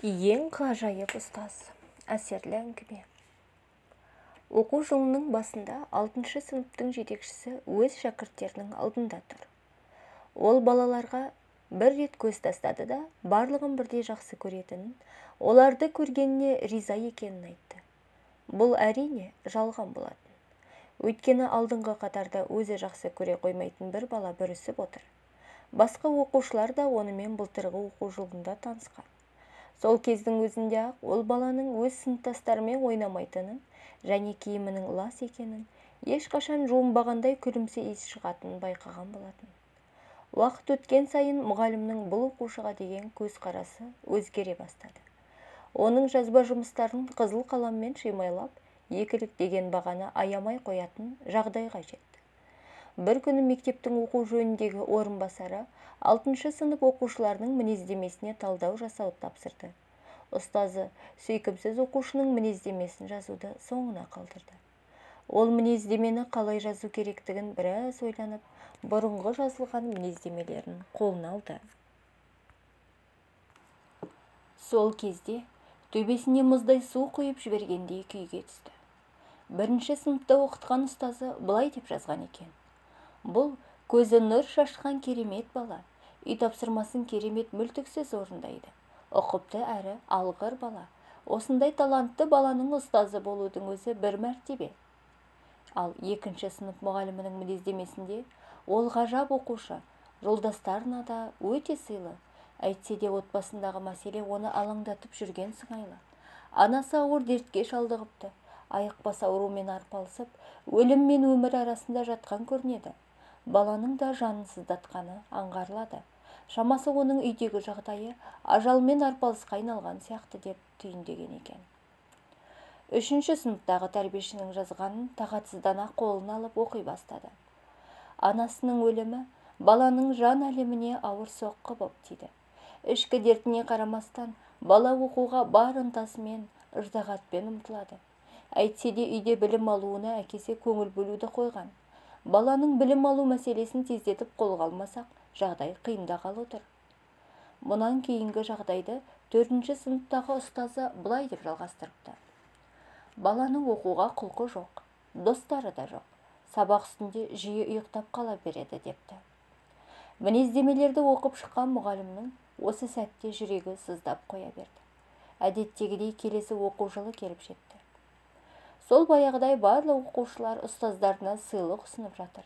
Ең ғажайып ұстаз. Әсерлі әңгіме. Оқу жылының басында 6-шы сыныптың жетекшісі өз шәкірттерінің алдында тұр. Ол балаларға бір рет көз тастады да, барлығын бірдей жақсы көретінін, оларды көргеніне риза екенін айтты. Бұл әрине жалған болатын. Өйткені алдыңғы қатарда өзі жақсы көре қоймайтын бір бала бүрісіп отыр. Басқа оқушылар да онымен былтырғы оқу жылында танысқан. Сол кездің өзінде-ақ ол баланың өз сыныптастарымен ойнамайтынын және киімінің лас екенін, ешқашан жуынбағандай күлімсе иіс шығатынын байқаған болатын. Уақыт өткен сайын мұғалімнің бұл оқушыға деген көзқарасы өзгере бастады. Оның жазба жұмыстарын қызыл қаламмен шимайлап, екілік деген бағаны аямай қоятын жағдайға жетті. Бір күні мектептің оқу жөніндегі орынбасары 6-шы сынып оқушыларының мінездемесіне талдау жасауды тапсырды. Ұстазы сүйкімсіз оқушының мінездемесін жазуды соңына қалдырды. Ол мінездемені қалай жазу керектігін біраз ойланып, бұрынғы жазылған мінездемелерін қолына алды. Сол кезде төбесіне мұздай су құйып жібергендей күйге түсті. 1-ші сыныпта оқытқан ұстазы былай деп жазған екен: бұл көзі нұр шашқан керемет бала, үй тапсырмасын керемет мүлтіксіз орындайды. Ұқыпты әрі алғыр бала. Осындай талантты баланың ұстазы болудың өзі бір мәртебе. Ал 2-ші сынып мұғалімінің мінездемесінде ол ғажап оқушы, жолдастарына да өте сыйлы. Әйтсе де отбасындағы мәселе оны алаңдатып жүрген сыңайлы. Анасы ауыр дертке шалдығыпты. Айықпас аурумен арпалысып, өлім мен өмір арасында жатқан көрінеді. Баланың да жанын сыздатқаны аңғарылады. Шамасы оның үйдегі жағдайы ажалмен арпалысқа айналған сияқты деп түйіндеген екен. 3-ші сыныптағы тәрбиешінің жазғанын тағатсыздана қолына алып оқи бастады. Анасының өлімі баланың жан әлеміне ауыр соққы боп тиді. Ішкі дертіне қарамастан, бала оқуға бар ынтасымен, ыждағатпен ұмтылады. Әйтсе де үйде білім алуына әкесі көңіл бөлуді қойған. Баланың білім алу мәселесін тездетіп қолға алмасақ, жағдай қиындағалы тұр. Мұнан кейінгі жағдайды 4-ші сыныптағы ұстазы былай деп жалғастырыпты. Баланың оқуға құлқы жоқ, достары да жоқ. Сабақ үстінде жиі ұйықтап қала береді депті. Мінездемелерді оқып шыққан мұғалімнің осы сәтте жүрегі сыздап қоя берді. Әдеттегідей келесі оқу жылы келіп жетті. Сол баяғыдай барлық оқушылар ұстаздарына сыйлық ұсынып жатыр.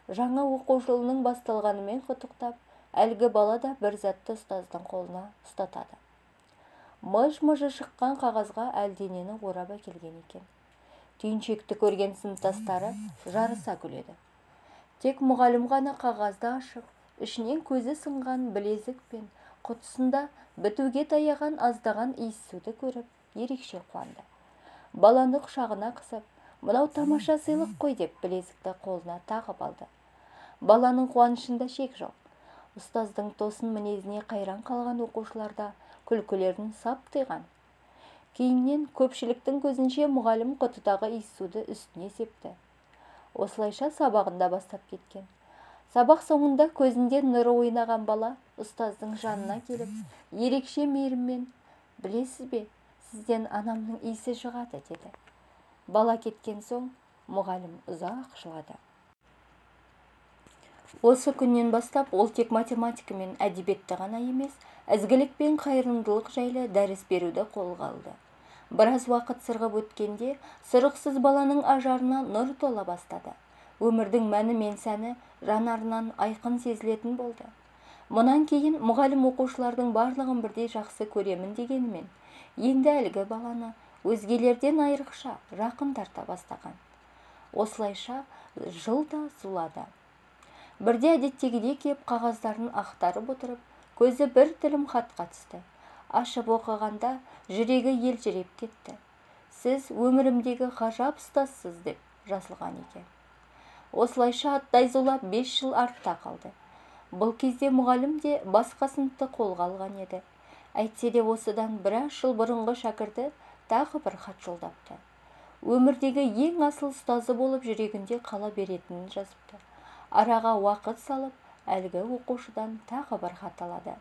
Жаңа оқу жылының басталғанымен құттықтап, әлгі бала да бір затты ұстаздың қолына ұстатады. Мыж-мыжы шыққан қағазға әлденені орап әкелген екен. Түйіншекті көрген сыныптастары жарыса күледі. Тек мұғалім ғана қағазды ашып, ішінен көзі сынған білезік пен құтысында бітуге таяған аздаған иіссуді көріп, ерекше қуанды. Баланы құшағына қысып, мынау тамаша сыйлық қой деп білезікті қолына тағып алды. Баланың қуанышында шек жоқ. Ұстаздың тосын мінезіне қайран қалған оқушыларда күлкілерін сап тыйған. Кейіннен көпшіліктің көзінше мұғалім құтыдағы иіссуді үстіне септі. Осылайша сабағында бастап кеткен. Сабақ соңында көзінде нұры ойнаған бала ұстаздың жанына келіп, ерекше мейіріммен: білесіз бе, сізден анамның иісі шығады, деді. Бала кеткен соң мұғалім ұзақ жылады. Осы күннен бастап ол тек математика мен әдебиетті ғана емес, ізгілік пен қайырымдылық жайлы дәріс беруді қолға алды. Біраз уақыт сырғып өткенде, сұрықсыз баланың ажарына нұр тола бастады. Өмірдің мәні мен сәні жанарынан айқын сезілетін болды. Мұнан кейін мұғалім оқушылардың барлығын бірдей жақсы көремін дегенімен, енді әлгі баланы өзгелерден айрықша жақын тарта бастаған. Осылайша жылда зулады. Бірде әдеттегідей кеп қағаздарын ақтарып отырып, көзі бір тілім хатқа түсті. Ашып оқығанда жүрегі елжіреп кетті. Сіз өмірімдегі ғажап ұстазсыз деп жазылған екен. Осылайша аттай зулап 5 жыл артта қалды. Бұл кезде мұғалім де басқа сыныпты қолға алған еді. Әйтсе де осыдан біраз жыл бұрынғы шәкірті тағы бір хат жолдапты. Өмірдегі ең асыл ұстазы болып жүрегінде қала беретінін жазыпты. Араға уақыт салып, әлгі оқушыдан тағы бір хат алады.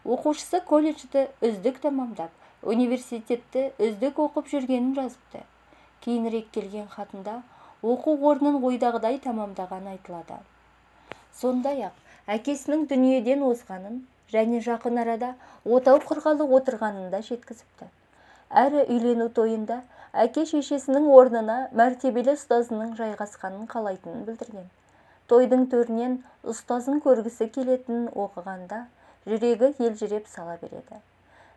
Оқушысы колледжді үздік тамамдап, университетті үздік оқып жүргенін жазыпты. Кейінірек келген хатында оқу орнын ойдағыдай тамамдаған айтылады. Сондай-ақ әкесінің дүниеден озғанын және жақын арада отау құрғалы отырғанын да жеткізіпті. Әрі үйлену тойында әке шешесінің орнына мәртебелі ұстазының жайғасқанын қалайтынын білдірген. Тойдың төрінен ұстазын көргісі келетінін оқығанда жүрегі елжіреп сала береді.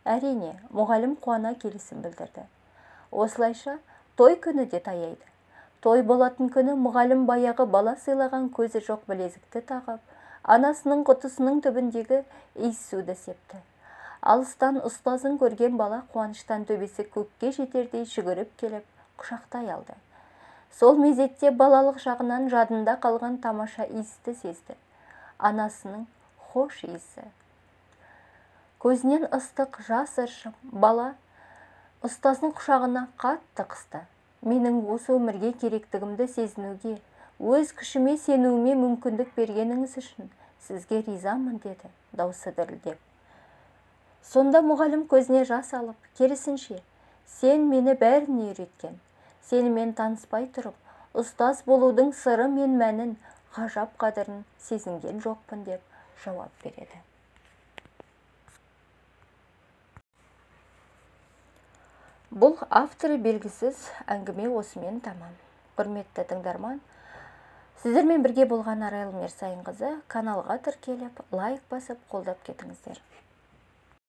Әрине, мұғалім қуана келісім білдірді. Осылайша той күні де таяйды. Той болатын күні мұғалім баяғы бала сыйлаған көзі жоқ білезікті тағып, анасының құтысының түбіндегі иіссуды септі. Алыстан ұстазын көрген бала қуаныштан төбесі көкке жетердей жүгіріп келіп, құшақтай алды. Сол мезетте балалық жағынан жадында қалған тамаша иісті сезді. Анасының хош иісі. Көзінен ыстық жас ыршып, бала ұстазын құшағына қатты қысты. Менің осы өмірге керектігімді сезінуге, өз күшіме сенуіме мүмкіндік бергеніңіз үшін сізге ризамын, деді, даусы дірілдеп. Сонда мұғалім көзіне жас алып, керісінше, сен мені бәріне үйреткен. Сенімен таныспай тұрып, ұстаз болудың сыры мен мәнін, ғажап қадірін сезінген жоқпын, деп жауап береді. Бұл авторы белгісіз әңгіме осымен тамам. Құрметті тыңдарман, сіздермен бірге болған Арайлым Ерсайынқызы. Каналға тіркеліп, лайк басып, қолдап кетіңіздер.